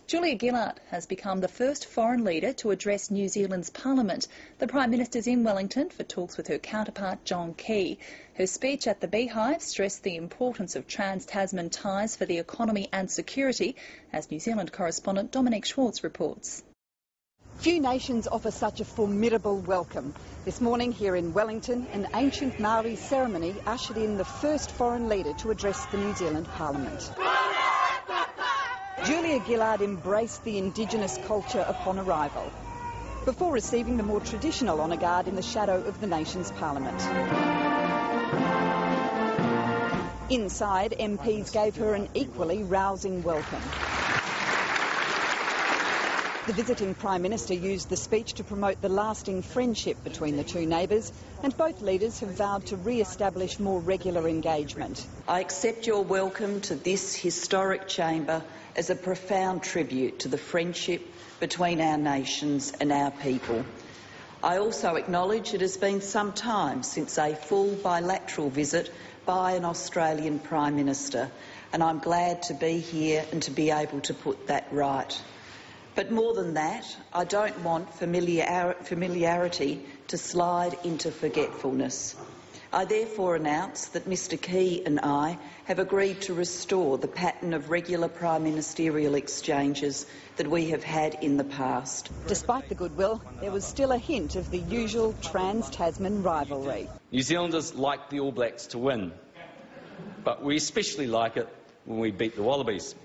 Julia Gillard has become the first foreign leader to address New Zealand's Parliament. The Prime Minister's in Wellington for talks with her counterpart John Key. Her speech at the Beehive stressed the importance of trans-Tasman ties for the economy and security, as New Zealand correspondent Dominic Schwartz reports. Few nations offer such a formidable welcome. This morning here in Wellington, an ancient Maori ceremony ushered in the first foreign leader to address the New Zealand Parliament. Julia Gillard embraced the Indigenous culture upon arrival, before receiving the more traditional honour guard in the shadow of the nation's Parliament. Inside, MPs gave her an equally rousing welcome. The visiting Prime Minister used the speech to promote the lasting friendship between the two neighbours, and both leaders have vowed to re-establish more regular engagement. I accept your welcome to this historic chamber as a profound tribute to the friendship between our nations and our people. I also acknowledge it has been some time since a full bilateral visit by an Australian Prime Minister, and I'm glad to be here and to be able to put that right. But more than that, I don't want familiarity to slide into forgetfulness. I therefore announce that Mr Key and I have agreed to restore the pattern of regular prime ministerial exchanges that we have had in the past. Despite the goodwill, there was still a hint of the usual trans-Tasman rivalry. New Zealanders like the All Blacks to win, but we especially like it when we beat the Wallabies.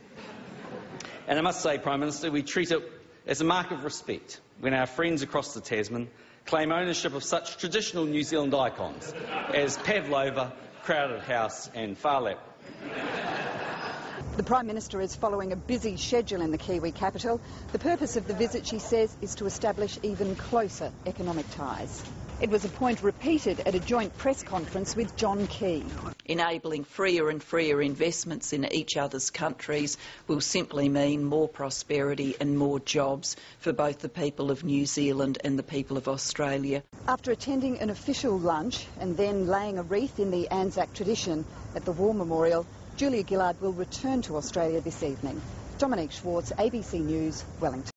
And I must say, Prime Minister, we treat it as a mark of respect when our friends across the Tasman claim ownership of such traditional New Zealand icons as Pavlova, Crowded House and Farlap. The Prime Minister is following a busy schedule in the Kiwi capital. The purpose of the visit, she says, is to establish even closer economic ties. It was a point repeated at a joint press conference with John Key. Enabling freer and freer investments in each other's countries will simply mean more prosperity and more jobs for both the people of New Zealand and the people of Australia. After attending an official lunch and then laying a wreath in the Anzac tradition at the War Memorial, Julia Gillard will return to Australia this evening. Dominic Schwartz, ABC News, Wellington.